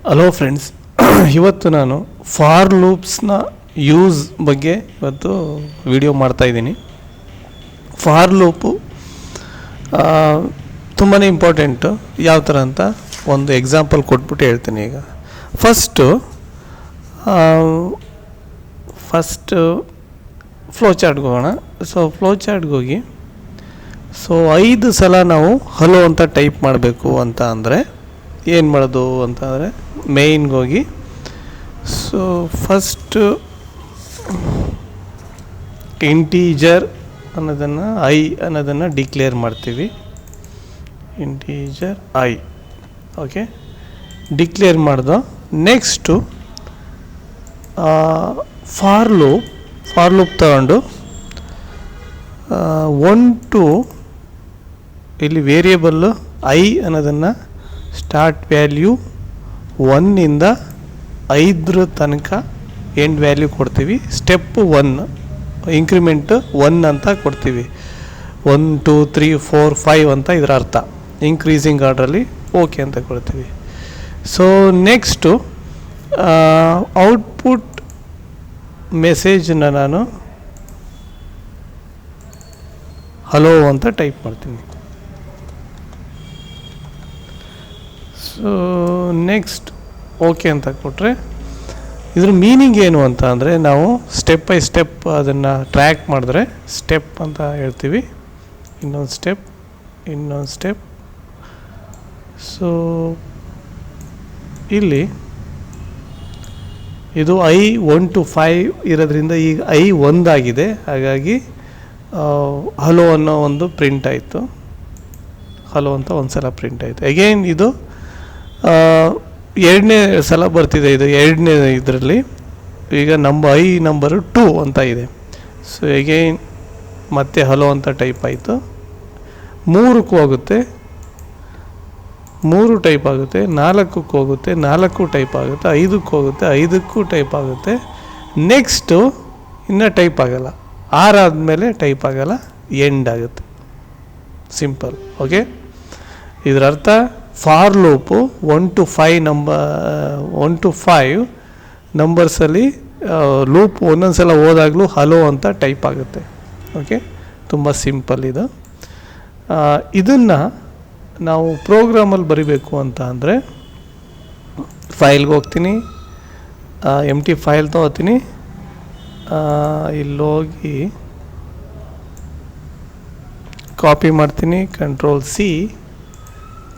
Hello friends, ಇವತ್ತು ನಾನು for ಲೂಪ್ಸ್ನ use ಬಗ್ಗೆ ಇವತ್ತು ವಿಡಿಯೋ ಮಾಡ್ತಾಯಿದ್ದೀನಿ. ಫಾರ್ ಲೂಪು ತುಂಬಾ ಇಂಪಾರ್ಟೆಂಟು. ಯಾವ ಥರ ಅಂತ ಒಂದು ಎಕ್ಸಾಂಪಲ್ ಕೊಟ್ಬಿಟ್ಟು ಹೇಳ್ತೀನಿ. ಈಗ ಫಸ್ಟು ಫ್ಲೋ ಚಾರ್ಟ್ಗೆ ಹೋಗೋಣ. ಫ್ಲೋ ಚಾರ್ಟ್ಗೆ ಹೋಗಿ 5 ಸಲ ನಾವು ಹಲೋ ಅಂತ ಟೈಪ್ ಮಾಡಬೇಕು ಅಂತ ಅಂದರೆ ಏನು ಮಾಡೋದು ಅಂತ ಅಂದರೆ ಮೇಯ್ನ್ಗೆ ಹೋಗಿ ಫಸ್ಟ್ ಇಂಟೀಜರ್ ಅನ್ನೋದನ್ನು ಡಿಕ್ಲೇರ್ ಮಾಡ್ತೀವಿ. ಇಂಟೀಜರ್ ಓಕೆ, ಡಿಕ್ಲೇರ್ ಮಾಡ್ದೋ. ನೆಕ್ಸ್ಟು ಫಾರ್ ಲೂಪ್ ತಗೊಂಡು 1 to ಇಲ್ಲಿ ವೇರಿಯೇಬಲ್ಲು ಅನ್ನೋದನ್ನು ಸ್ಟಾರ್ಟ್ ವ್ಯಾಲ್ಯೂ 1ಇಂದ 5 ತನಕ ಎಂಡ್ ವ್ಯಾಲ್ಯೂ ಕೊಡ್ತೀವಿ. ಸ್ಟೆಪ್ 1 ಇಂಕ್ರಿಮೆಂಟ್ 1 ಅಂತ ಕೊಡ್ತೀವಿ. 1 2 3 4 5 ಅಂತ ಇದರ ಅರ್ಥ. ಇನ್ಕ್ರೀಸಿಂಗ್ ಆರ್ಡ್ರಲ್ಲಿ ಓಕೆ ಅಂತ ಕೊಡ್ತೀವಿ. ನೆಕ್ಸ್ಟು ಔಟ್ಪುಟ್ ಮೆಸೇಜನ್ನ ನಾನು ಹಲೋ ಅಂತ ಟೈಪ್ ಮಾಡ್ತೀನಿ. ನೆಕ್ಸ್ಟ್ ಓಕೆ ಅಂತ ಕೊಟ್ಟರೆ ಇದ್ರ ಮೀನಿಂಗ್ ಏನು ಅಂತ ಅಂದರೆ, ನಾವು ಸ್ಟೆಪ್ ಬೈ ಸ್ಟೆಪ್ ಅದನ್ನು ಟ್ರ್ಯಾಕ್ ಮಾಡಿದ್ರೆ ಸ್ಟೆಪ್ ಅಂತ ಹೇಳ್ತೀವಿ. ಇನ್ನೊಂದು ಸ್ಟೆಪ್. ಇಲ್ಲಿ ಇದು 1 to 5 ಇರೋದ್ರಿಂದ ಈಗ 1 ಆಗಿದೆ. ಹಾಗಾಗಿ ಹಲೋ ಅನ್ನೋ ಒಂದು ಪ್ರಿಂಟ್ ಆಯಿತು. ಹಲೋ ಅಂತ ಒಂದು ಸಲ ಪ್ರಿಂಟ್ ಆಯಿತು. ಅಗೈನ್ ಇದು 2ನೇ ಸಲ ಬರ್ತಿದೆ. ಇದು 2ನೇ ಇದರಲ್ಲಿ ಈಗ ನಂಬರು 2 ಅಂತ ಇದೆ. ಅಗೈನ್ ಮತ್ತೆ ಹಲೋ ಅಂತ ಟೈಪ್ ಆಯಿತು. 3ಕ್ಕೂ ಹೋಗುತ್ತೆ, 3 ಟೈಪ್ ಆಗುತ್ತೆ. 4ಕ್ಕೂ ಹೋಗುತ್ತೆ, 4 ಟೈಪ್ ಆಗುತ್ತೆ. 5ಕ್ಕೂ ಹೋಗುತ್ತೆ, 5ಕ್ಕೂ ಟೈಪ್ ಆಗುತ್ತೆ. ನೆಕ್ಸ್ಟು ಇನ್ನೂ ಟೈಪ್ ಆಗೋಲ್ಲ. 6 ಆದಮೇಲೆ ಟೈಪ್ ಆಗೋಲ್ಲ, ಎಂಡ್ ಆಗುತ್ತೆ. ಸಿಂಪಲ್. ಓಕೆ, ಇದರ ಅರ್ಥ ಫಾರ್ ಲೂಪು 1 to 5 ನಂಬರ್ಸಲ್ಲಿ ಲೂಪ್ ಒಂದೊಂದು ಸಲ ಹೋದಾಗಲೂ ಹಲೋ ಅಂತ ಟೈಪ್ ಆಗುತ್ತೆ. ಓಕೆ, ತುಂಬ ಸಿಂಪಲ್ ಇದು. ಇದನ್ನು ನಾವು ಪ್ರೋಗ್ರಾಮಲ್ಲಿ ಬರಿಬೇಕು ಅಂತ ಅಂದರೆ ಫೈಲ್ಗೆ ಹೋಗ್ತೀನಿ, ಎಂಟಿ ಫೈಲ್ ತೊಗೋತೀನಿ. ಇಲ್ಲೋಗಿ ಕಾಪಿ ಮಾಡ್ತೀನಿ, Ctrl+C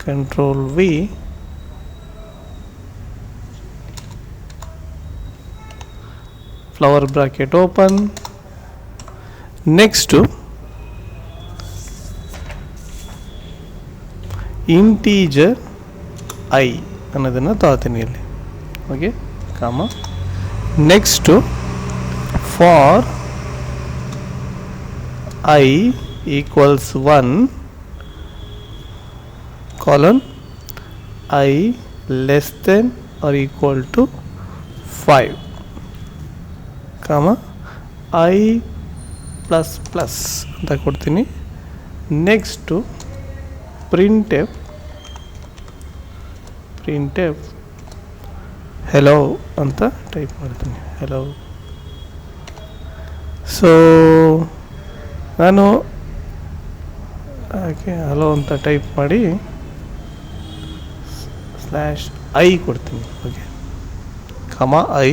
Ctrl+V, flower bracket open. Next integer ಅನ್ನೋದನ್ನು ತಗೋತೀನಿ ಇಲ್ಲಿ. ಓಕೆ, ಕಾಮ. Next for = 1 colon I less than or equal to 5 comma I plus plus ಅಂತ ಕೊಡ್ತೀನಿ. ನೆಕ್ಸ್ಟು printf hello ಅಂತ ಟೈಪ್ ಮಾಡ್ತೀನಿ. hello. ನಾನು ಹಲೋ ಅಂತ ಟೈಪ್ ಮಾಡಿ /i ಕೊಡ್ತೀನಿ. ಓಕೆ, ಕಮ I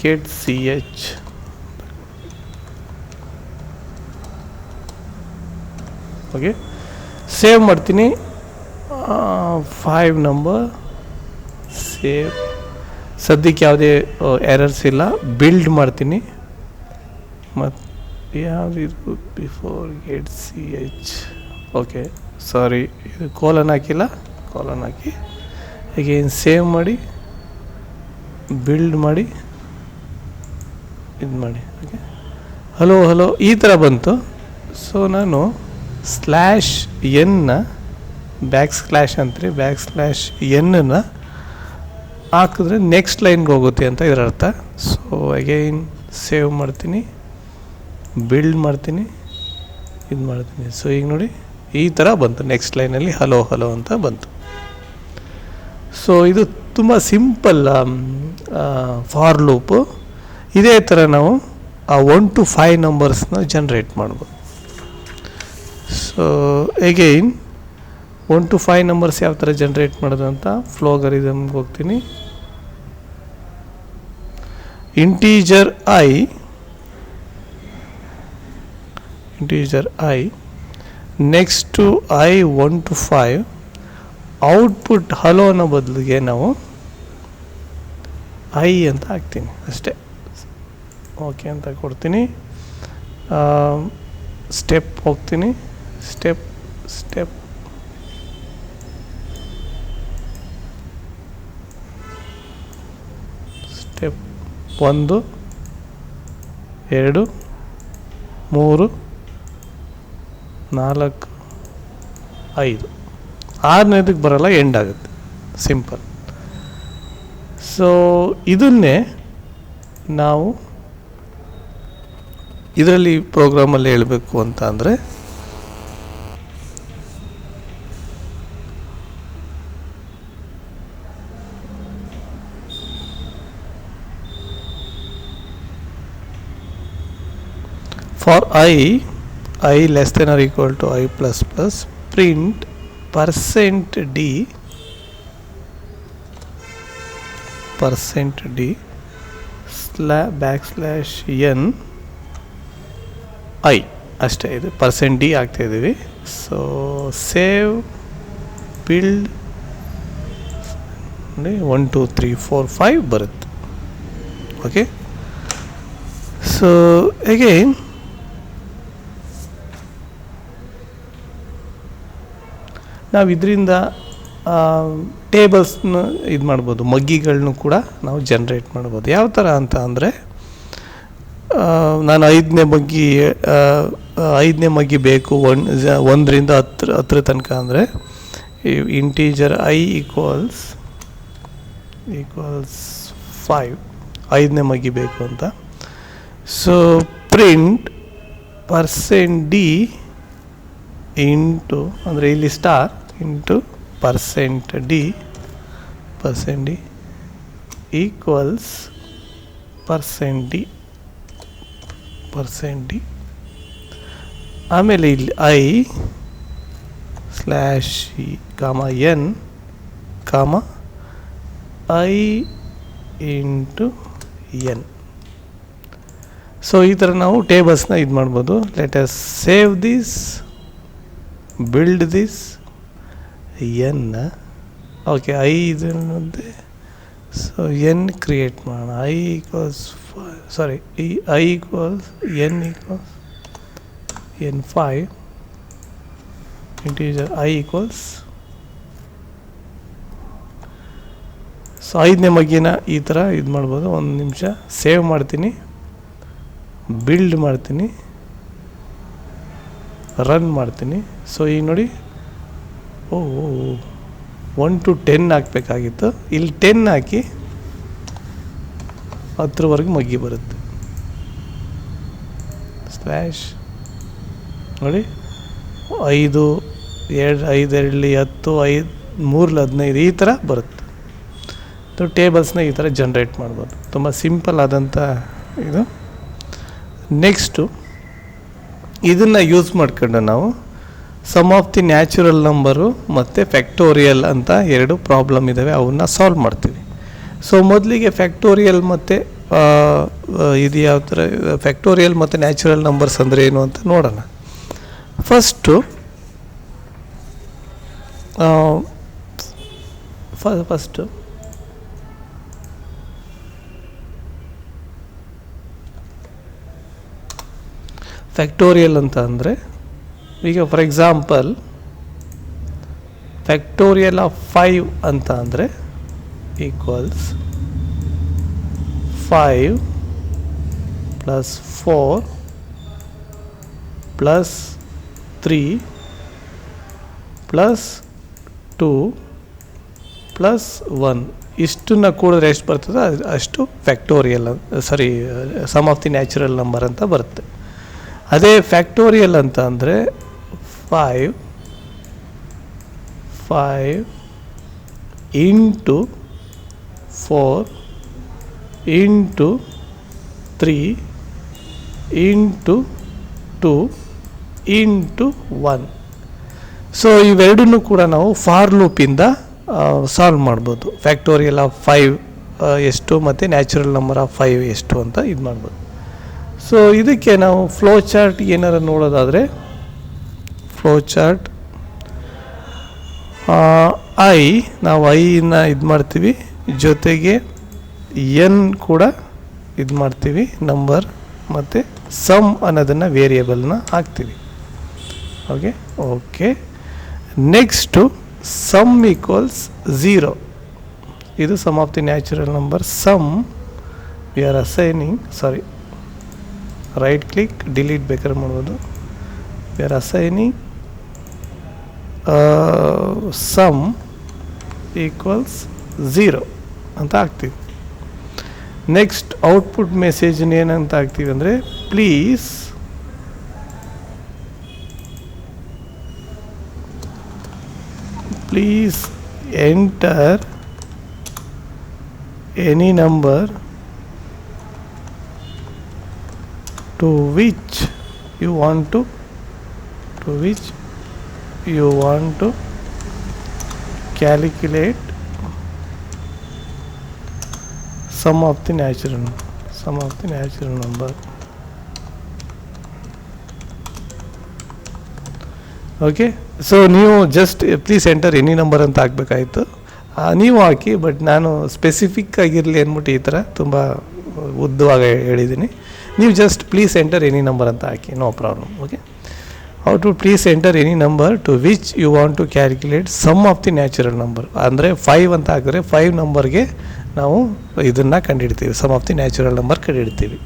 get ch. Okay, save ಮಾಡ್ತೀನಿ. 5 ನಂಬರ್ ಸೇವ್. ಸದ್ಯಕ್ಕೆ ಯಾವುದೇ ಎರರ್ಸ್ ಇಲ್ಲ. ಬಿಲ್ಡ್ ಮಾಡ್ತೀನಿ. ಮತ್ತು ಯಾವುದು ಬಿಫೋರ್ ಗೆಟ್ ch. ಓಕೆ, ಸಾರಿ, ಇದು ಕೋಲನ್ ಹಾಕಿಲ್ಲ. ಕೋಲನ್ ಹಾಕಿ ಅಗೇನ್ ಸೇವ್ ಮಾಡಿ, ಬಿಲ್ಡ್ ಮಾಡಿ, ಇದು ಮಾಡಿ. ಓಕೆ, ಹಲೋ ಈ ಥರ ಬಂತು. ನಾನು /n /n ಹಾಕಿದ್ರೆ ನೆಕ್ಸ್ಟ್ ಲೈನ್ಗೆ ಹೋಗುತ್ತೆ ಅಂತ ಇದರ ಅರ್ಥ. ಅಗೈನ್ ಸೇವ್ ಮಾಡ್ತೀನಿ, ಬಿಲ್ಡ್ ಮಾಡ್ತೀನಿ, ಇದು ಮಾಡ್ತೀನಿ. ಈಗ ನೋಡಿ ಈ ಥರ ಬಂತು. ನೆಕ್ಸ್ಟ್ ಲೈನಲ್ಲಿ ಹಲೋ ಅಂತ ಬಂತು. ಸೊ ಇದು ತುಂಬ ಸಿಂಪಲ್ ಫಾರ್ ಲೂಪು. ಇದೇ ಥರ ನಾವು ಆ 1 to 5 ನಂಬರ್ಸ್ನ ಜನ್ರೇಟ್ ಮಾಡ್ಬೋದು. ಸೊ ಎಗೈನ್ 1 to 5 ನಂಬರ್ಸ್ ಯಾವ ಥರ ಜನ್ರೇಟ್ ಮಾಡೋದು ಅಂತ ಫ್ಲೋಗರಿದಮ್ಗೆ ಹೋಗ್ತೀನಿ. Integer I next to I 1 to 5 output hello ಅನ್ನೋ ಬದಲಿಗೆ ನಾವು ಐ ಅಂತ ಹಾಕ್ತೀನಿ ಅಷ್ಟೇ. ಓಕೆ ಅಂತ ಕೊಡ್ತೀನಿ. ಸ್ಟೆಪ್ ಹೋಗ್ತೀನಿ. ಸ್ಟೆಪ್ 1 2 3 4 5 6ನೇದಕ್ಕೆ ಬರಲ್ಲ, ಎಂಡ್ ಆಗುತ್ತೆ. ಸಿಂಪಲ್. ಸೊ ಇದನ್ನೇ ನಾವು ಇದರಲ್ಲಿ ಪ್ರೋಗ್ರಾಮಲ್ಲಿ ಹೇಳಬೇಕು ಅಂತ ಅಂದರೆ for I less than or equal to I plus plus print %d /n I ಅಷ್ಟೇ. ಇದು %d ಆಗ್ತಾಯಿದ್ದೀವಿ. ಸೊ ಸೇವ್ ಬಿಲ್ಡ್ 1 2 3 4 5 ಬರುತ್ತೆ. ಓಕೆ. ಸೊ ಅಗೈನ್ ನಾವು ಇದರಿಂದ ಟೇಬಲ್ಸ್ನ ಇದು ಮಾಡ್ಬೋದು, ಮಗ್ಗಿಗಳನ್ನೂ ಕೂಡ ನಾವು ಜನ್ರೇಟ್ ಮಾಡ್ಬೋದು. ಯಾವ ಥರ ಅಂತ ಅಂದರೆ ನಾನು 5ನೇ ಮಗ್ಗಿ ಬೇಕು 1ರಿಂದ 10 ತನಕ ಅಂದರೆ ಇಂಟೀಜರ್ ಐ ಈಕ್ವಲ್ಸ್ 5 5ನೇ ಮಗ್ಗಿ ಬೇಕು ಅಂತ. ಸೊ ಪ್ರಿಂಟ್ %d ಇಂಟು ಅಂದರೆ ಇಲ್ಲಿ star into %d equals %d. ಆಮೇಲೆ ಇಲ್ಲಿ I/n I into n. So ಈ ಥರ ನಾವು ಟೇಬಲ್ಸ್ನ ಇದು ಮಾಡ್ಬೋದು. Let us save this, build this n. Okay, I ಇದನ್ನೊಂದೇ. ಸೊ n ಕ್ರಿಯೇಟ್ ಮಾಡೋಣ. I equals n5 integer I equals. So 5ನೇ ಮಗ್ಗಿನ ಈ ಥರ ಇದು ಮಾಡ್ಬೋದು. ಒಂದು ನಿಮಿಷ ಸೇವ್ ಮಾಡ್ತೀನಿ, ಬಿಲ್ಡ್ ಮಾಡ್ತೀನಿ, ರನ್ ಮಾಡ್ತೀನಿ. ಸೊ ಈಗ ನೋಡಿ, 1 to 10 ಹಾಕಬೇಕಾಗಿತ್ತು, ಇಲ್ಲಿ 10 ಹಾಕಿ 10ರವರೆಗೆ ಮಗ್ಗಿ ಬರುತ್ತೆ. ಸ್ಲ್ಯಾಶ್ ನೋಡಿ, 5 2 5 2 10 5 3 15 ಈ ಥರ ಬರುತ್ತೆ. ಟೇಬಲ್ಸ್ನ ಈ ಥರ ಜನ್ರೇಟ್ ಮಾಡ್ಬೋದು. ತುಂಬ ಸಿಂಪಲ್ ಆದಂಥ ಇದು. ನೆಕ್ಸ್ಟು ಇದನ್ನು ಯೂಸ್ ಮಾಡ್ಕೊಂಡು ನಾವು sum of the natural number ಮತ್ತು ಫ್ಯಾಕ್ಟೋರಿಯಲ್ ಅಂತ 2 ಪ್ರಾಬ್ಲಮ್ ಇದ್ದಾವೆ, ಅವನ್ನ ಸಾಲ್ವ್ ಮಾಡ್ತೀವಿ. ಸೊ ಮೊದಲಿಗೆ ಫ್ಯಾಕ್ಟೋರಿಯಲ್ ಮತ್ತು ಇದು ಯಾವ ಥರ ಫ್ಯಾಕ್ಟೋರಿಯಲ್ ಮತ್ತು ನ್ಯಾಚುರಲ್ ನಂಬರ್ಸ್ ಅಂದರೆ ಏನು ಅಂತ ನೋಡೋಣ. ಫಸ್ಟು ಫ್ಯಾಕ್ಟೋರಿಯಲ್ ಅಂತ ಅಂದರೆ, ಈಗ ಫಾರ್ ಎಕ್ಸಾಂಪಲ್ ಫ್ಯಾಕ್ಟೋರಿಯಲ್ ಆಫ್ 5 ಅಂತ ಅಂದರೆ ಈಕ್ವಲ್ಸ್ 5 + 4 + 3 + 2 + 1 ಇಷ್ಟನ್ನ ಕೂಡಿದ್ರೆ ಎಷ್ಟು ಬರ್ತದೆ ಅಷ್ಟು factorial, sum of the natural number ಅಂತ ಬರುತ್ತೆ. ಅದೇ ಫ್ಯಾಕ್ಟೋರಿಯಲ್ ಅಂತ ಅಂದರೆ 5 + into 4 into 3 into 2 into 1. So ಇವೆರಡನ್ನೂ ಕೂಡ ನಾವು ಫಾರ್ ಲೂಪಿಂದ ಸಾಲ್ವ್ ಮಾಡ್ಬೋದು. ಫ್ಯಾಕ್ಟೋರಿಯಲ್ ಆಫ್ 5 ಎಷ್ಟು ಮತ್ತು ನ್ಯಾಚುರಲ್ ನಂಬರ್ ಆಫ್ 5 ಎಷ್ಟು ಅಂತ ಇದು ಮಾಡ್ಬೋದು. ಸೊ ಇದಕ್ಕೆ ನಾವು ಫ್ಲೋ ಚಾರ್ಟ್ ಏನಾರು ನೋಡೋದಾದರೆ, ಫ್ಲೋ ಚಾರ್ಟ್ ನಾವು ಐನ ಇದು ಮಾಡ್ತೀವಿ, ಜೊತೆಗೆ ಎನ್ ಕೂಡ ಇದು ಮಾಡ್ತೀವಿ ನಂಬರ್, ಮತ್ತು ಸಮ್ ಅನ್ನೋದನ್ನು ವೇರಿಯೇಬಲ್ನ ಹಾಕ್ತೀವಿ. Okay next sum equals 0. ಇದು sum of the natural number. Sum we are assigning, sorry right click delete ಬೇಕಾದ್ರೆ ಮಾಡ್ಬೋದು. We are assigning sum equals 0 ಅಂತ ಹಾಕ್ತೀವಿ. ನೆಕ್ಸ್ಟ್ ಔಟ್ಪುಟ್ ಮೆಸೇಜ್ನ ಏನಂತ ಹಾಕ್ತೀವಿ ಅಂದರೆ, please enter any number to which you want to calculate sum of the natural number. Okay, so ನೀವು just please enter any number ಅಂತ ಹಾಕಬೇಕಾಯಿತು. ನೀವು ಹಾಕಿ, ಬಟ್ ನಾನು ಸ್ಪೆಸಿಫಿಕ್ ಆಗಿರಲಿ ಅಂದ್ಬಿಟ್ಟು ಈ ಥರ ತುಂಬ ಉದ್ದವಾಗಿ ಹೇಳಿದ್ದೀನಿ. ನೀವು just please enter any number ಅಂತ ಹಾಕಿ, no problem. Okay, how to please enter any number to which you want to calculate sum of the natural number. ಅಂದರೆ 5 ಅಂತ ಹಾಕಿದ್ರೆ 5 ನಂಬರ್ಗೆ ನಾವು ಇದನ್ನು ಕಂಡುಹಿಡ್ತೀವಿ, sum of the natural number ಕಂಡುಹಿಡ್ತೀವಿ.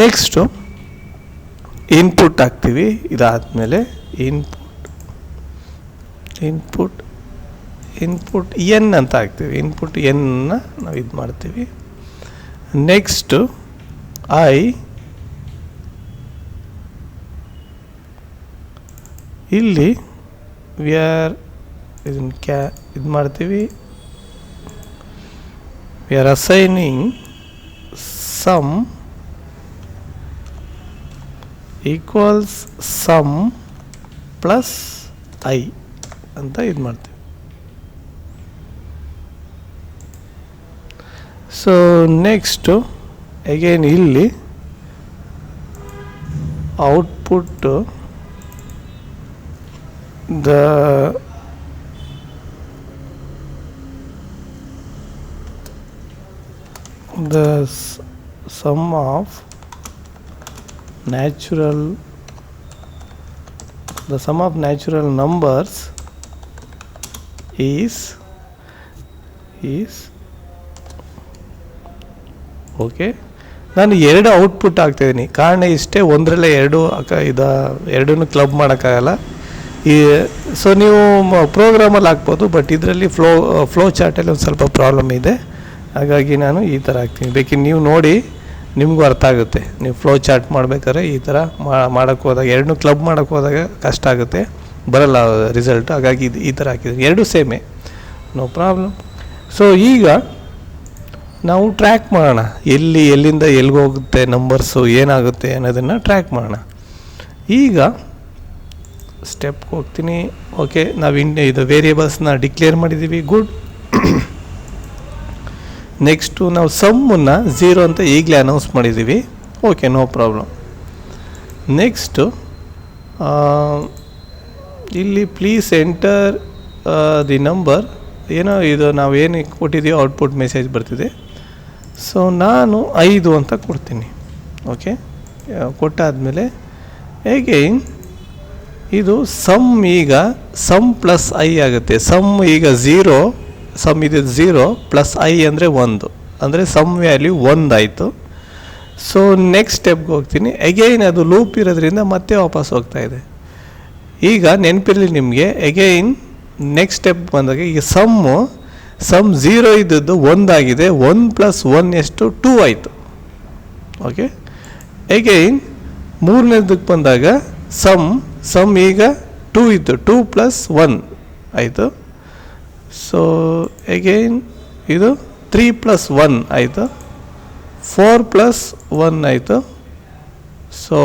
ನೆಕ್ಸ್ಟು ಇನ್ಪುಟ್ ಹಾಕ್ತೀವಿ. ಇದಾದಮೇಲೆ ಇನ್ಪುಟ್ ಎನ್ ಅಂತ ಹಾಕ್ತೀವಿ. ಇನ್ಪುಟ್ ಎನ್ನ ನಾವು ಇದು ಮಾಡ್ತೀವಿ. ನೆಕ್ಸ್ಟು ಇಲ್ಲಿ ವಿ ಆರ್ ಇದನ್ನು ಇದು ಮಾಡ್ತೀವಿ. We are assigning sum equals sum plus I ಅಂತ ಇದು ಮಾಡ್ತೀವಿ. ಸೊ ನೆಕ್ಸ್ಟು ಅಗೇನ್ ಇಲ್ಲಿ output the sum of natural numbers is okay. ನಾನು 2 ಔಟ್ಪುಟ್ ಹಾಕ್ತಾಯಿದ್ದೀನಿ. ಕಾರಣ ಇಷ್ಟೇ, ಒಂದರಲ್ಲೇ ಎರಡನ್ನೂ ಕ್ಲಬ್ ಮಾಡೋಕ್ಕಾಗಲ್ಲ. ಸೊ ನೀವು ಪ್ರೋಗ್ರಾಮಲ್ಲಿ ಹಾಕ್ಬೋದು, ಬಟ್ ಇದರಲ್ಲಿ ಫ್ಲೋ ಚಾರ್ಟಲ್ಲಿ ಒಂದು ಸ್ವಲ್ಪ ಪ್ರಾಬ್ಲಮ್ ಇದೆ. ಹಾಗಾಗಿ ನಾನು ಈ ಥರ ಹಾಕ್ತೀನಿ. ಬೇಕಿದ್ರೆ ನೀವು ನೋಡಿ, ನಿಮಗೂ ಅರ್ಥ ಆಗುತ್ತೆ. ನೀವು ಫ್ಲೋ ಚಾರ್ಟ್ ಮಾಡಬೇಕಾದ್ರೆ ಈ ಥರ ಮಾಡೋಕ್ಕೆ ಹೋದಾಗ, ಎರಡನ್ನೂ ಕ್ಲಬ್ ಮಾಡೋಕ್ಕೆ ಹೋದಾಗ ಕಷ್ಟ ಆಗುತ್ತೆ, ಬರಲ್ಲ ರಿಸಲ್ಟು. ಹಾಗಾಗಿ ಈ ಥರ ಹಾಕಿದ್ದೀನಿ. ಎರಡೂ ಸೇಮೇ, ನೋ ಪ್ರಾಬ್ಲಮ್. ಸೊ ಈಗ ನಾವು ಟ್ರ್ಯಾಕ್ ಮಾಡೋಣ, ಎಲ್ಲಿಂದ ಎಲ್ಲಿಗೆ ಹೋಗುತ್ತೆ ನಂಬರ್ಸು, ಏನಾಗುತ್ತೆ ಅನ್ನೋದನ್ನು ಟ್ರ್ಯಾಕ್ ಮಾಡೋಣ. ಈಗ ಸ್ಟೆಪ್ಗೆ ಹೋಗ್ತೀನಿ. ಓಕೆ, ನಾವು ಇದು ವೇರಿಯೇಬಲ್ಸ್ನ ಡಿಕ್ಲೇರ್ ಮಾಡಿದ್ದೀವಿ, ಗುಡ್. ನೆಕ್ಸ್ಟು ನಾವು ಸಮ್ಮನ್ನು 0 ಅಂತ ಈಗಲೇ ಅನೌನ್ಸ್ ಮಾಡಿದ್ದೀವಿ, ಓಕೆ, ನೋ ಪ್ರಾಬ್ಲಮ್. ನೆಕ್ಸ್ಟು ಇಲ್ಲಿ ಪ್ಲೀಸ್ ಎಂಟರ್ ದಿ ನಂಬರ್, ಏನೋ ಇದು ನಾವು ಏನು ಕೊಟ್ಟಿದ್ದೀವೋ ಔಟ್ಪುಟ್ ಮೆಸೇಜ್ ಬರ್ತಿದೆ. ಸೊ ನಾನು 5 ಅಂತ ಕೊಡ್ತೀನಿ. ಓಕೆ, ಕೊಟ್ಟಾದಮೇಲೆ ಅಗೈನ್ ಇದು ಸಮ್ ಪ್ಲಸ್ ಐ ಆಗುತ್ತೆ. ಸಮ್ ಈಗ 0, ಸಮ್ ಇದು 0 ಪ್ಲಸ್ ಐ ಅಂದರೆ 1, ಅಂದರೆ ಸಮ್ ವ್ಯಾಲ್ಯೂ 1 ಆಯಿತು. ಸೊ ನೆಕ್ಸ್ಟ್ ಸ್ಟೆಪ್ಗೆ ಹೋಗ್ತೀನಿ. ಅಗೈನ್ ಅದು ಲೂಪ್ ಇರೋದ್ರಿಂದ ಮತ್ತೆ ವಾಪಸ್ ಹೋಗ್ತಾ ಇದೆ. ಈಗ ನೆನಪಿರಲಿ ನಿಮಗೆ, ಅಗೈನ್ ನೆಕ್ಸ್ಟ್ ಸ್ಟೆಪ್ ಬಂದಾಗ ಈಗ ಸಮ್ 0 ಇದ್ದದ್ದು 1 ಆಗಿದೆ. 1 + 1 ಎಷ್ಟು? 2 ಆಯಿತು. ಓಕೆ, ಅಗೈನ್ ಮೂರನೇದಕ್ಕೆ ಬಂದಾಗ ಸಮ್ ಈಗ 2 ಇತ್ತು, 2 + 1 ಆಯಿತು. ಸೊ ಅಗೈನ್ ಇದು 3 + 1 ಆಯಿತು, 4 + 1 ಆಯಿತು. So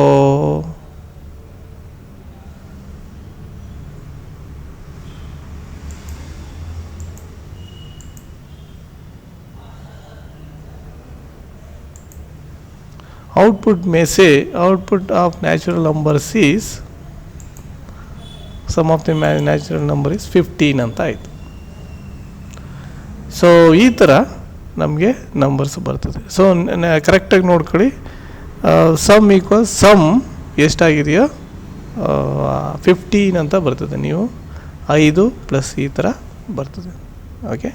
output may say output of natural numbers is sum of the natural number is 15 ಅಂತ ಆಯಿತು. ಸೊ ಈ ಥರ ನಮಗೆ ನಂಬರ್ಸ್ ಬರ್ತದೆ. ಸೊ ಕರೆಕ್ಟಾಗಿ ನೋಡ್ಕೊಳ್ಳಿ, ಸಮ್ ಈಕ್ವಲ್ಸ್ ಸಮ್ ಎಷ್ಟಾಗಿದೆಯೋ 15 ಅಂತ ಬರ್ತದೆ. ನೀವು 5 + ಈ ಥರ ಬರ್ತದೆ. ಓಕೆ,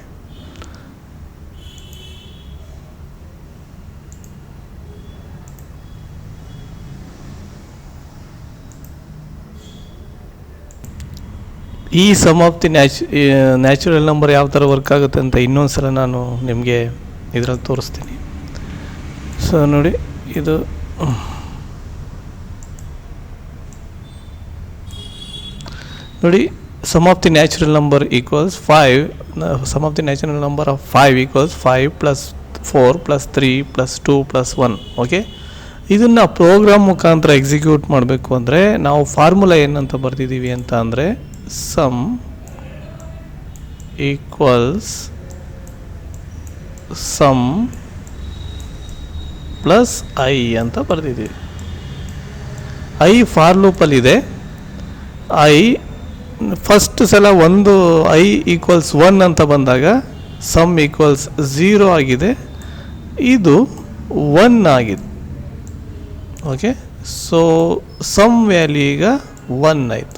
ಈ sum of the natural number ಯಾವ ಥರ ವರ್ಕ್ ಆಗುತ್ತೆ ಅಂತ ಇನ್ನೊಂದು ಸಲ ನಾನು ನಿಮಗೆ ಇದರಲ್ಲಿ ತೋರಿಸ್ತೀನಿ. ಸೊ ನೋಡಿ, ಇದು ನೋಡಿ, sum of the natural number equals 5. Sum of the natural number of 5 equals 5 + 4 + 3 + 2 + 1. Okay, ಇದನ್ನು ಪ್ರೋಗ್ರಾಮ್ ಮುಖಾಂತರ ಎಕ್ಸಿಕ್ಯೂಟ್ ಮಾಡಬೇಕು ಅಂದರೆ ನಾವು ಫಾರ್ಮುಲಾ ಏನಂತ ಬರ್ತಿದ್ದೀವಿ ಅಂತ ಅಂದರೆ sum equals sum plus I ಅಂತ ಬರ್ತಿದ್ದೀವಿ. ಐ ಫಾರ್ ಲೂಪಲ್ಲಿದೆ. ಐ ಫಸ್ಟ್ ಸಲ ಒಂದು ಐ ಈಕ್ವಲ್ಸ್ 1 ಅಂತ ಬಂದಾಗ ಸಮ್ ಈಕ್ವಲ್ಸ್ 0 ಆಗಿದೆ, ಇದು 1 ಆಗಿದೆ. ಓಕೆ, ಸೊ ಸಮ್ ವ್ಯಾಲ್ಯೂ ಈಗ 1 ಆಯಿತು.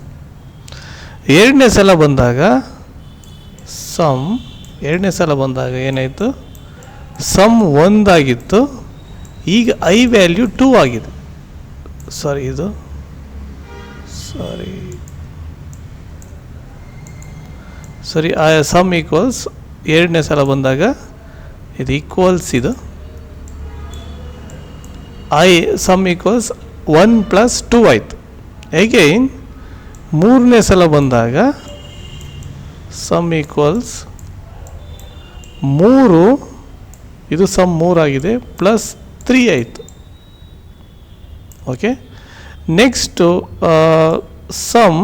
ಎರಡನೇ ಸಲ ಬಂದಾಗ ಏನಾಯಿತು, ಸಮ್ 1 ಆಗಿತ್ತು, ಈಗ ಐ ವ್ಯಾಲ್ಯೂ 2 ಆಗಿದೆ. ಸಮ್ ಈಕ್ವಲ್ಸ್ ಎರಡನೇ ಸಲ ಬಂದಾಗ ಇದು ಈಕ್ವಲ್ಸ್, ಇದು ಸಮ್ ಈಕ್ವಲ್ಸ್ 1 + 2 ಆಯಿತು. ಅಗೈನ್ ಮೂರನೇ ಸಲ ಬಂದಾಗ ಸಮ್ ಈಕ್ವಲ್ಸ್ 3, ಇದು ಸಮ್ 3 ಆಗಿದೆ, +3 ಆಯಿತು. ಓಕೆ, ನೆಕ್ಸ್ಟು ಸಮ್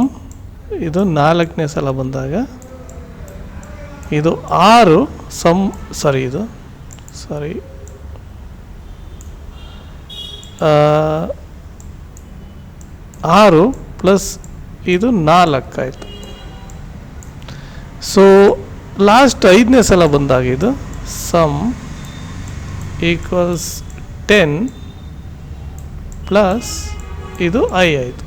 ಇದು 4ನೇ ಸಲ ಬಂದಾಗ ಇದು 6 ಸಮ್ ಇದು 6 ಪ್ಲಸ್ ಇದು 4 ಆಯಿತು. ಸೊ ಲಾಸ್ಟ್ 5ನೇ ಸಲ ಬಂದಾಗ ಇದು ಸಮ್ ಈಕ್ವಲ್ಸ್ 10 ಪ್ಲಸ್ ಇದು ಐ ಆಯಿತು.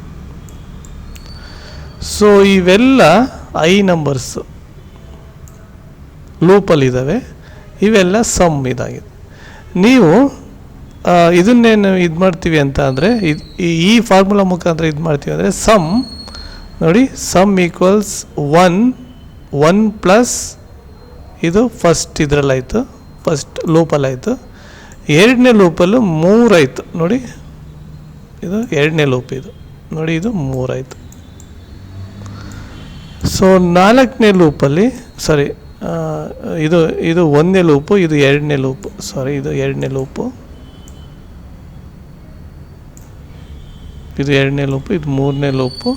ಸೊ ಇವೆಲ್ಲ ಐ ನಂಬರ್ಸ್ ಲೂಪಲ್ಲಿದ್ದಾವೆ, ಇವೆಲ್ಲ ಸಮ್ ಇದಾಗಿದೆ. ನೀವು ಇದನ್ನೇನು ಇದು ಮಾಡ್ತೀವಿ ಅಂತ ಅಂದರೆ ಈ ಫಾರ್ಮುಲಾ ಮುಖಾಂತರ ಇದು ಮಾಡ್ತೀವಿ ಅಂದರೆ ಸಮ್ ನೋಡಿ, ಸಮ್ ಈಕ್ವಲ್ಸ್ 1 ಪ್ಲಸ್ ಇದು ಫಸ್ಟ್ ಇದರಲ್ಲಾಯಿತು, ಫಸ್ಟ್ ಲೂಪಲ್ಲಾಯಿತು. ಎರಡನೇ ಲೂಪಲ್ಲೂ 3 ಆಯಿತು. ನೋಡಿ, ಇದು ಎರಡನೇ ಲೂಪ್, ಇದು ನೋಡಿ, ಇದು 3 ಆಯಿತು. ಸೊ 4ನೇ ಲೂಪಲ್ಲಿ ಇದು 1ನೇ ಲೂಪು, ಇದು 2ನೇ ಲೂಪು, ಇದು 2ನೇ ಲೂಪು, ಇದು 2ನೇ ಲೂಪು, ಇದು 3ನೇ ಲೂಪು,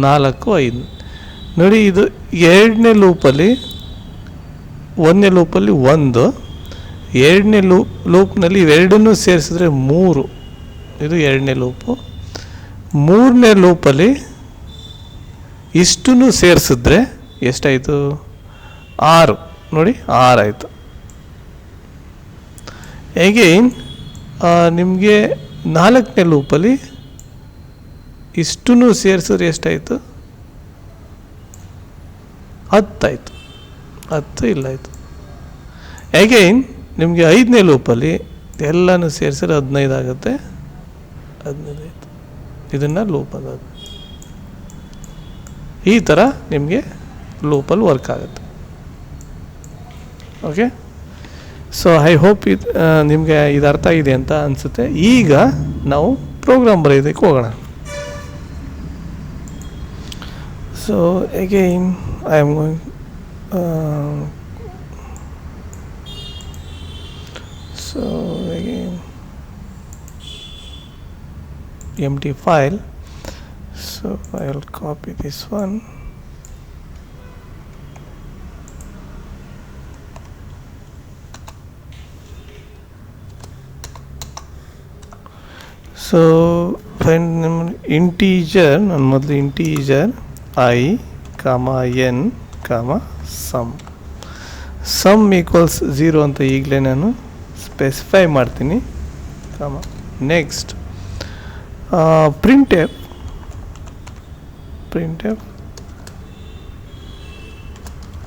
4, 5. ನೋಡಿ, ಇದು 2ನೇ ಲೂಪಲ್ಲಿ 1ನೇ ಲೂಪಲ್ಲಿ 1, 2ನೇ ಲೂಪ್ನಲ್ಲಿ ಇವೆರಡನ್ನೂ ಸೇರಿಸಿದ್ರೆ 3, ಇದು 2ನೇ ಲೂಪು. 3ನೇ ಲೂಪಲ್ಲಿ ಇಷ್ಟನ್ನು ಸೇರಿಸಿದ್ರೆ ಎಷ್ಟಾಯಿತು? 6. ನೋಡಿ, 6 ಆಯಿತು. ಅಗೈನ್ ನಿಮಗೆ 4ನೇ ಲೂಪಲ್ಲಿ ಇಷ್ಟನ್ನು ಸೇರಿಸಿದ್ರೆ ಎಷ್ಟಾಯಿತು? 10 ಆಯಿತು. 10 ಇಲ್ಲಾಯಿತು. ಅಗೈನ್ ನಿಮಗೆ 5ನೇ ಲೂಪಲ್ಲಿ ಎಲ್ಲನೂ ಸೇರಿಸಿದ್ರೆ 15 ಆಗುತ್ತೆ. 15 ಆಯಿತು. ಇದನ್ನು ಲೂಪ್ ಅನ್ನೋದು ಈ ಥರ ನಿಮಗೆ ಲೂಪಲ್ಲಿ ವರ್ಕ್ ಆಗುತ್ತೆ. ಓಕೆ, ಸೊ ಐ ಹೋಪ್ ನಿಮಗೆ ಇದು ಅರ್ಥ ಆಗಿದೆ ಅಂತ ಅನಿಸುತ್ತೆ. ಈಗ ನಾವು ಪ್ರೋಗ್ರಾಮ್ ಬರೆಯೋದಕ್ಕೆ ಹೋಗೋಣ. So again I am going So again empty file, so I will copy this one. So find integer, ನಾನು ಮೊದಲು integer I, n, sum equals 0 ಅಂತ ಈಗಲೇ ನಾನು ಸ್ಪೆಸಿಫೈ ಮಾಡ್ತೀನಿ. Next printf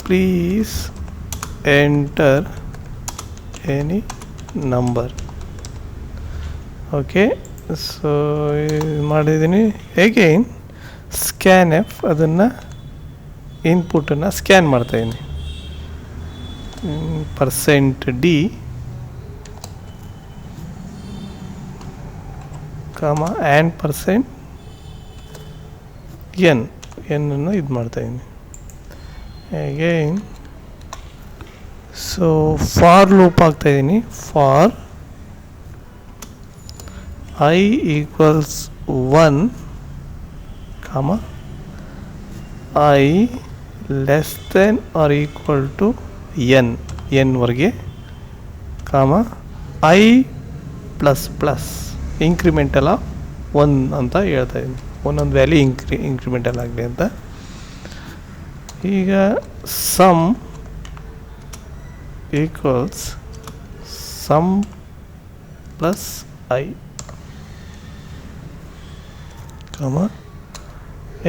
please enter any number. Okay, so ಮಾಡಿದ್ದೀನಿ. Again scanf, ಅದನ್ನು ಇನ್ಪುಟನ್ನು scan ಮಾಡ್ತಾಯಿದ್ದೀನಿ. %d and %n ಅನ್ನು ಇದು ಮಾಡ್ತಾಯಿದ್ದೀನಿ. ಅಗೈನ್ ಸೊ ಫಾರ್ ಲೂಪ್ ಆಗ್ತಾಯಿದ್ದೀನಿ. For I equals 1, I less than or equal to n ವರೆಗೆ, I ಪ್ಲಸ್ ಇಂಕ್ರಿಮೆಂಟಲ್ ಆಫ್ 1 ಅಂತ ಹೇಳ್ತಾ ಇದ್ದೀನಿ. ಒಂದೊಂದು ವ್ಯಾಲ್ಯೂ ಇಂಕ್ರಿಮೆಂಟಲ್ ಆಗಲಿ ಅಂತ. ಈಗ sum equals sum plus I,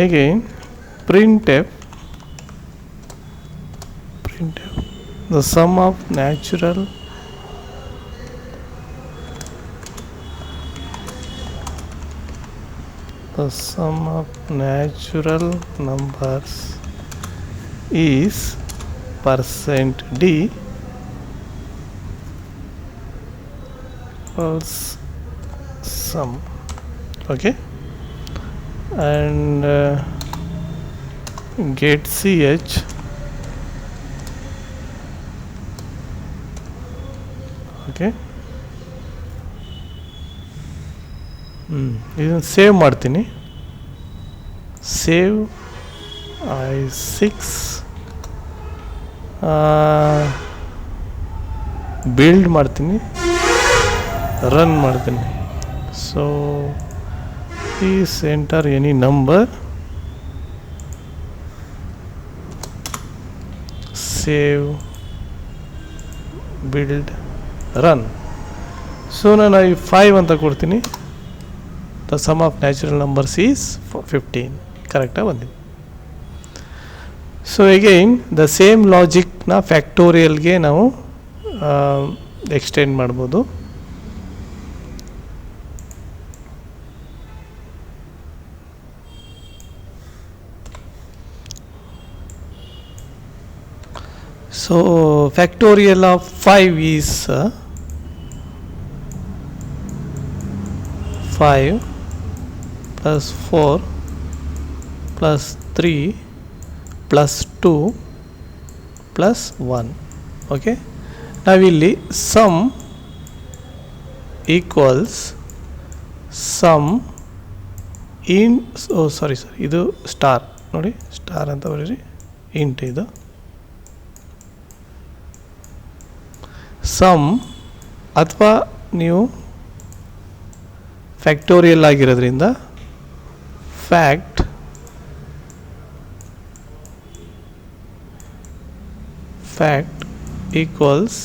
again printf the sum of natural numbers is %d equals sum. Okay, and get ch okay, ಇದನ್ನು save ಮಾಡ್ತೀನಿ. ಸೇವ್ I6 ಬಿಲ್ಡ್ ಮಾಡ್ತೀನಿ, ರನ್ ಮಾಡ್ತೀನಿ. So please enter any number, save, build, run. So ನಾನು 5 ಅಂತ ಕೊಡ್ತೀನಿ. The sum of natural numbers is 15. ಕರೆಕ್ಟಾಗಿ ಬಂದಿದೆ. So again the same ಲಾಜಿಕ್ನ ಫ್ಯಾಕ್ಟೋರಿಯಲ್ಗೆ ನಾವು ಎಕ್ಸ್ಟೆಂಡ್ ಮಾಡ್ಬೋದು. So factorial of 5 is 5 plus 4 plus 3 plus 2 plus 1. Okay, ನಾವಿಲ್ಲಿ sum equals sum in, ಸಾರಿ ಇದು ಸ್ಟಾರ್ ನೋಡಿ, ಸ್ಟಾರ್ ಅಂತ ಬರೀರಿ, ಇಂಟ್ ಇದು ಸಮ್, ಅಥವಾ ನೀವು ಫ್ಯಾಕ್ಟೋರಿಯಲ್ ಆಗಿರೋದ್ರಿಂದ fact equals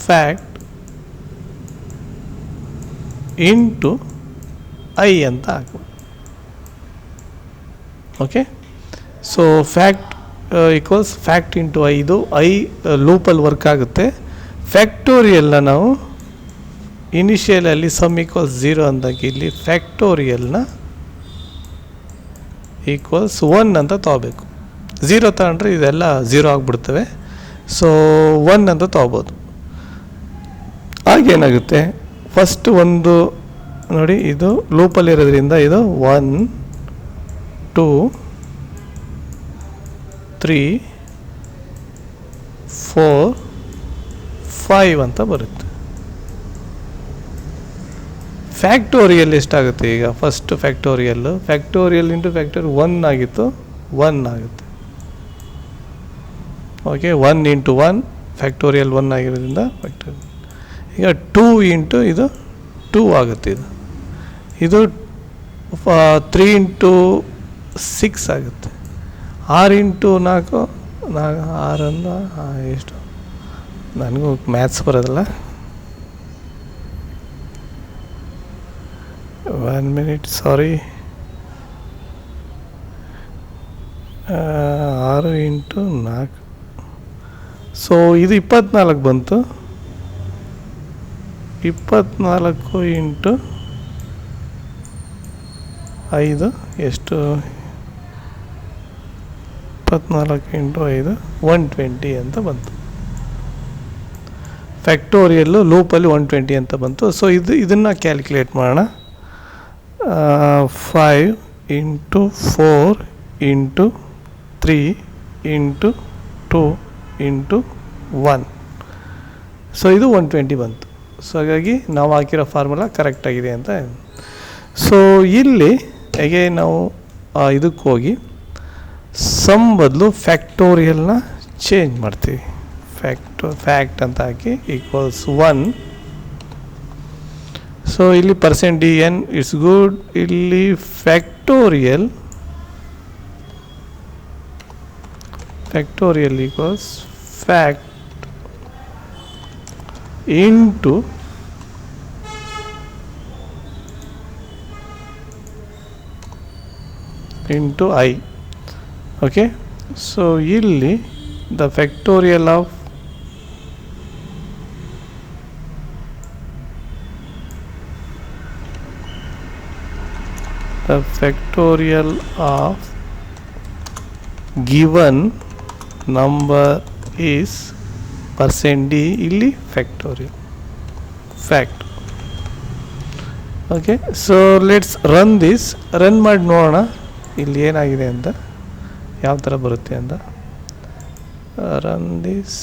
fact into I ಅಂತ ಹಾಕ್ಬೋದು. Okay, so fact equals fact into I, ಇದು ಐ ಲೂಪಲ್ಲಿ ವರ್ಕ್ ಆಗುತ್ತೆ. ಫ್ಯಾಕ್ಟೋರಿಯಲ್ನ ನಾವು ಇನಿಷಿಯಲಲ್ಲಿ ಸಮ್ ಈಕ್ವಲ್ಸ್ 0 ಅಂದಾಗ ಇಲ್ಲಿ ಫ್ಯಾಕ್ಟೋರಿಯಲ್ನ ಈಕ್ವಲ್ಸ್ 1 ಅಂತ ತೊಗೋಬೇಕು. 0 ತಗೊಂಡ್ರೆ ಇದೆಲ್ಲ 0 ಆಗಿಬಿಡ್ತವೆ. ಸೊ 1 ಅಂತ ತೊಗೋಬೋದು. ಆಗೇನಾಗುತ್ತೆ, ಫಸ್ಟ್ ಒಂದು ನೋಡಿ, ಇದು ಲೂಪಲ್ಲಿರೋದ್ರಿಂದ ಇದು 1 2 3 4 5 ಅಂತ ಬರುತ್ತೆ. ಫ್ಯಾಕ್ಟೋರಿಯಲ್ ಎಷ್ಟಾಗುತ್ತೆ ಈಗ? ಫಸ್ಟ್ ಫ್ಯಾಕ್ಟೋರಿಯಲ್ ಇಂಟು ಫ್ಯಾಕ್ಟೋರಿಯಲ್ 1 ಆಗಿತ್ತು, 1 ಆಗುತ್ತೆ. ಓಕೆ, 1 ಇಂಟು 1 ಫ್ಯಾಕ್ಟೋರಿಯಲ್ 1 ಆಗಿರೋದ್ರಿಂದ ಫ್ಯಾಕ್ಟೋರಿಯಲ್. ಈಗ 2 ಇಂಟು ಇದು 2 ಆಗುತ್ತೆ. ಇದು 3 ಇಂಟು 6 ಆಗುತ್ತೆ. 6 ಇಂಟು 4 6 ಎಷ್ಟು? ನನಗೂ ಮ್ಯಾಥ್ಸ್ ಬರೋದಿಲ್ಲ. 1 ಮಿನಿಟ್, ಸಾರಿ. 6 ಇಂಟು 4, ಸೊ ಇದು 24 ಬಂತು. 24 ಇಂಟು 5 ಎಷ್ಟು? 24 ಇಂಟು 5 120 ಅಂತ ಬಂತು. ಫ್ಯಾಕ್ಟೋರಿಯಲ್ಲು ಲೂಪಲ್ಲಿ 120 ಅಂತ ಬಂತು. ಸೊ ಇದನ್ನು ಕ್ಯಾಲ್ಕುಲೇಟ್ ಮಾಡೋಣ. 5 into 4 into 3 into 2 into 1. So ಇದು 120 ಬಂತು. ಸೊ ಹಾಗಾಗಿ ನಾವು ಹಾಕಿರೋ ಫಾರ್ಮುಲಾ ಕರೆಕ್ಟಾಗಿದೆ ಅಂತ. ಸೊ ಇಲ್ಲಿ ಹೇಗೆ ನಾವು ಇದಕ್ಕೆ ಹೋಗಿ ಸಮ್ ಬದಲು ಫ್ಯಾಕ್ಟೋರಿಯಲ್ನ ಚೇಂಜ್ ಮಾಡ್ತೀವಿ. ಫ್ಯಾಕ್ಟ್ ಅಂತ ಹಾಕಿ ಈಕ್ವಲ್ಸ್ 1. ಸೊ ಇಲ್ಲಿ %dn ಇಟ್ಸ್ ಗುಡ್. ಇಲ್ಲಿ factorial equals fact into I. Okay, so ಇಲ್ಲಿ the factorial of given number is %d. ಇಲ್ಲಿ fact. Okay, so let's run ಮಾಡಿ ನೋಡೋಣ ಇಲ್ಲಿ ಏನಾಗಿದೆ ಅಂತ, ಯಾವ ಥರ ಬರುತ್ತೆ ಅಂತ. Run this.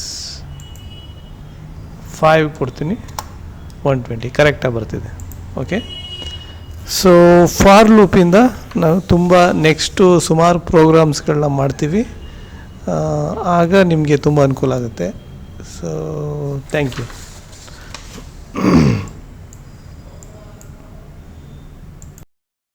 5 ಕೊಡ್ತೀನಿ, 120 ಕರೆಕ್ಟಾಗಿ ಬರ್ತಿದೆ. ಓಕೆ, ಸೊ ಫಾರ್ ಲೂಪಿಂದ ನಾವು ತುಂಬ ನೆಕ್ಸ್ಟು ಸುಮಾರು ಪ್ರೋಗ್ರಾಮ್ಸ್ಗಳನ್ನ ಮಾಡ್ತೀವಿ. ಆಗ ನಿಮಗೆ ತುಂಬ ಅನುಕೂಲ ಆಗುತ್ತೆ. So thank you.